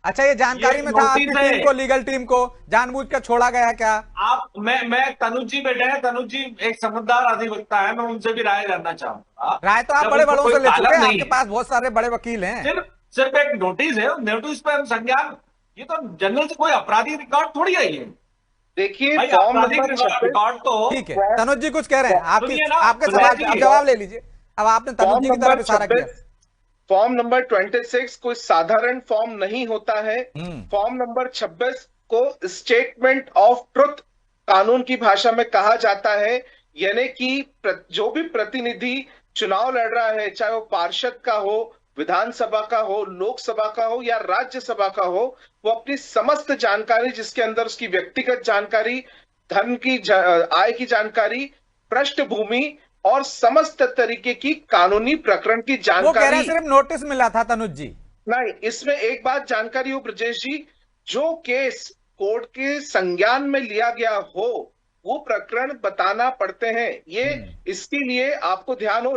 अच्छा, ये जानकारी में था आपकी टीम को, लीगल टीम को जानबूझ कर छोड़ा गया है क्या? आप मैं तनुज जी बैठे हैं, तनुज जी एक समझदार अधिवक्ता है, मैं उनसे भी राय जानना चाहूंगा। राय तो आप जब बड़े उनको बड़ों कोई से ले चुके तालब हैं, नहीं आपके है, पास बहुत सारे बड़े वकील हैं। सिर्फ सिर्फ एक नोटिस है, नोटिस पे हम संज्ञान, ये तो जनरल से कोई आपराधिक रिकॉर्ड थोड़ी आई है देखिए भाई। फॉर्म आपराधिक नंबर 26। रिकॉर्ड तो ठीक है, तनुज जी कुछ कह रहे हैं, आपकी सुनिए ना आपके प्रजा सवाल जी, अब जवाब ले लीजिए। अब आपने तनुज जी की तरफ इशारा किया। फॉर्म नंबर 26 कोई साधारण फॉर्म नहीं होता है। हम्म। फॉर्म नंबर 26 को स्टेटमेंट ऑफ ट्रुथ कानून की भाषा में कहा जाता है, यानी कि जो भी प्रतिनिधि चुनाव लड़ रहा है, चाहे वो पार्षद का हो, विधानसभा का हो, लोकसभा का हो या राज्यसभा का हो, वो अपनी समस्त जानकारी, जिसके अंदर उसकी व्यक्तिगत जानकारी, धन की आय की जानकारी, पृष्ठभूमि और समस्त तरीके की कानूनी प्रकरण की वो कह रहे जानकारी। हैं सिर्फ नोटिस मिला था तनुज जी। नहीं, इसमें एक बात जानकारी हो ब्रजेश जी, जो केस कोर्ट के संज्ञान में लिया गया हो वो प्रकरण बताना पड़ते हैं। ये इसके लिए आपको ध्यान हो,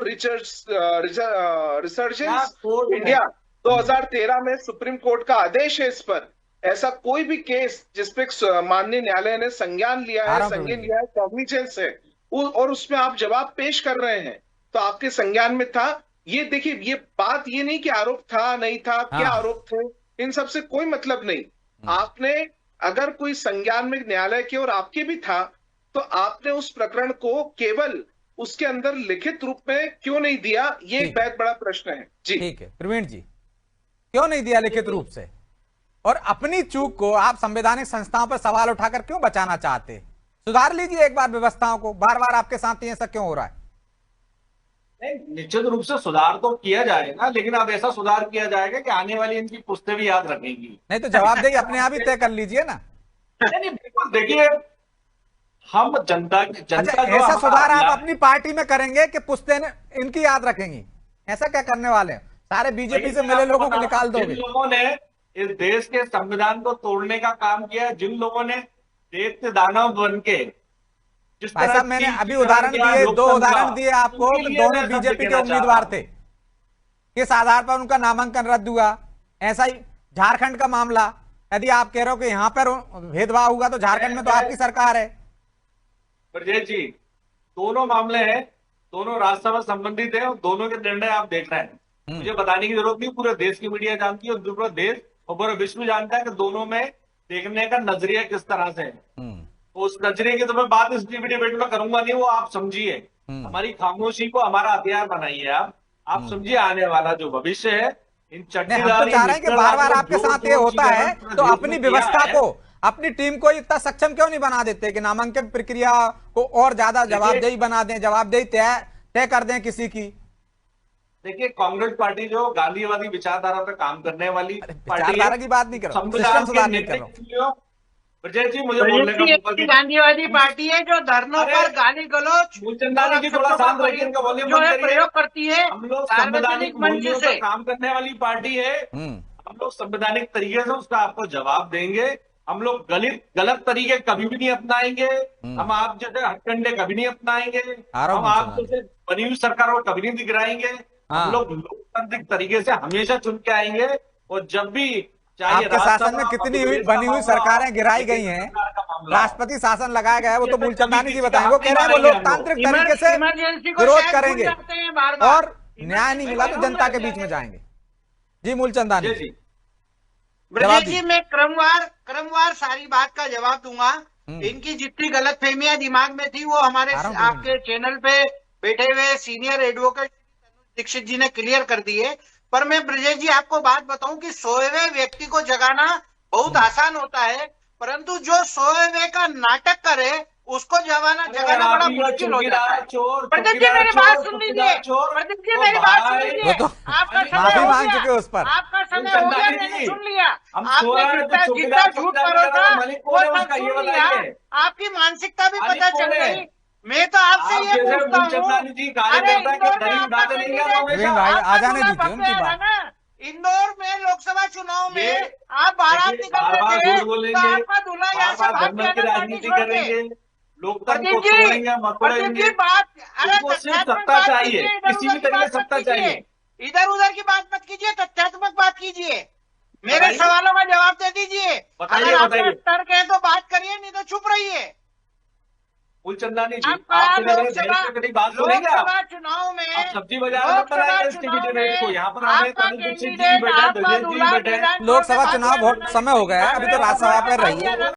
रिसर्जेंस इंडिया 2013 में सुप्रीम कोर्ट का आदेश है इस पर। ऐसा कोई भी केस जिसपे माननीय न्यायालय ने संज्ञान लिया है, संज्ञान लिया है, कॉग्निजेंस है, और उसमें आप जवाब पेश कर रहे हैं, तो आपके संज्ञान में था। ये देखिए, ये बात ये नहीं कि आरोप था नहीं था, क्या आरोप थे, इन सब से कोई मतलब नहीं। आपने अगर कोई संज्ञान में न्यायालय के और आपके भी था, तो आपने उस प्रकरण को केवल उसके अंदर लिखित रूप में क्यों नहीं दिया, ये एक बहुत बड़ा प्रश्न है जी। ठीक है प्रवीण जी, क्यों नहीं दिया लिखित रूप से? और अपनी चूक को आप संवैधानिक संस्थाओं पर सवाल उठाकर क्यों बचाना चाहते? सुधार लीजिए एक बार व्यवस्थाओं को, बार बार आपके साथ ही ऐसा क्यों हो रहा है? नहीं, निश्चित रूप से सुधार तो किया जाएगा, लेकिन अब ऐसा सुधार किया जाएगा कि आने वाली इनकी पुश्तें भी याद रखेंगी। नहीं तो जवाबदेही अपने आप ही तय कर लीजिए ना। नहीं बिल्कुल, देखिए हम जनता अच्छा, ऐसा सुधार आप अपनी पार्टी में करेंगे कि पुश्तें इनकी याद रखेंगी? ऐसा क्या करने वाले हैं? सारे बीजेपी से मिले लोगों को निकाल दोगे? जिन लोगों ने इस देश के संविधान को तोड़ने का काम किया है, जिन लोगों ने दैत्य दानव बन के, जिस भाई साहब मैंने अभी उदाहरण दिए, 2 उदाहरण दिए आपको, दोनों बीजेपी के उम्मीदवार थे, किस आधार पर उनका नामांकन रद्द हुआ? ऐसा ही झारखंड का मामला, यदि आप कह रहे हो कि यहां पर भेदभाव हुआ तो झारखंड में तो आपकी सरकार है। ब्रजेश जी, दोनों मामले हैं, दोनों राज्यसभा संबंधित है और दोनों के निर्णय आप देख रहे हैं। मुझे बताने की जरूरत नहीं, पूरे देश की मीडिया जानती है और पूरा देश और पूरा विश्व जानता है कि दोनों में देखने का नजरिया किस तरह से है। उस नजरिए की तो मैं बात इस डिबेट में करूंगा नहीं, वो आप समझिए। हमारी खामोशी को हमारा हथियार बनाइए आप समझिए आने वाला जो भविष्य है। इन चट्टीदार चाह रहे हैं कि बार बार आपके साथ ये होता है तो अपनी व्यवस्था को, अपनी टीम को इतना सक्षम क्यों नहीं बना देते कि नामांकन प्रक्रिया को और ज्यादा जवाबदेही बना दें, जवाबदेही तय कर दें किसी की? देखिए, कांग्रेस पार्टी जो गांधीवादी विचारधारा पर काम करने वाली विचारधारा की बात नहीं कर रहा हूं, सिस्टम सुधार नहीं कर रहा हूं। ब्रजेश जी, मुझे बोलने का गांधीवादी पार्टी है जो धरनों पर गाली गलोच मूलचंदानी जी थोड़ा शांत रखिए, इनका वॉल्यूम जो है प्रयोग करती है। हम लोग संवैधानिक मूल्यों पर काम करने वाली पार्टी है, हम लोग संवैधानिक तरीके से उसका आपको जवाब देंगे। हम लोग गलत तरीके कभी भी नहीं अपनाएंगे, हम आप जैसे हथकंडे कभी नहीं अपनाएंगे, हम आप जैसे बनी हुई सरकार को कभी नहीं दिखराएंगे। हम लोग लोकतांत्रिक तरीके से हमेशा चुन के आएंगे, और जब भी आपके शासन में कितनी बनी हुई सरकारें गिराई गई हैं, राष्ट्रपति शासन लगाया गया है, वो तो मूलचंदानी जी बताएंगे। वो कह रहे हैं वो लोकतांत्रिक तरीके से विरोध करेंगे और न्याय नहीं मिला तो जनता के बीच में जाएंगे। जी मूलचंदानी जी। ब्रजेश जी, मैं क्रमवार सारी बात का जवाब दूंगा। इनकी जितनी गलतफहमियां दिमाग में थी वो हमारे आपके चैनल पे बैठे हुए सीनियर एडवोकेट दीक्षित जी ने क्लियर कर दी है। पर मैं ब्रजेश जी आपको बात बताऊं कि सोए हुए व्यक्ति को जगाना बहुत आसान होता है, परंतु जो सोए हुए का नाटक करे उसको जगाना बड़ा मुश्किल हो जाता है। प्रदीप जी मेरी बात सुन लीजिए, प्रदीप जी मेरी बात सुन लीजिए। आपका समय मांग चुके उस पर, आपका समय हो गया, मैंने सुन लिया। आपने जितना झूठ करो था वो सब सुन लिया, आपकी मानसिकता भी पता चल गई। मैं तो आपसे ये पूछता हूँ, इंदौर में लोकसभा चुनाव में आप बारात निकल रहे थे तो आपका दूल्हा यहाँ से भाग गया, राजनीति करेंगे, प्रदीप जी बात, अरे सत्ता चाहिए, किसी भी तरीके से सत्ता चाहिए, इधर उधर की बात मत कीजिए, तथ्यात्मक बात कीजिए। मेरे सवालों का जवाब बताइए बताइए। तर्क है तो बात करिए, नहीं तो चुप रहिए। मूलचंदानी जी, आप आपसे लोकसभा बात सुनेंगे आप? चुनाव में आप सब्जी बाजार मत बनाइए इस टिकट रेट को। यहाँ पर हमें आपका तरुण दीक्षित जी कैंडिडेट, बैठा, आपका ब्रजेश जी दूल्हा बैठे। विधानसभा लोकसभा चुनाव बहुत समय हो गया है, अभी तो राज्यसभा पे रहिए।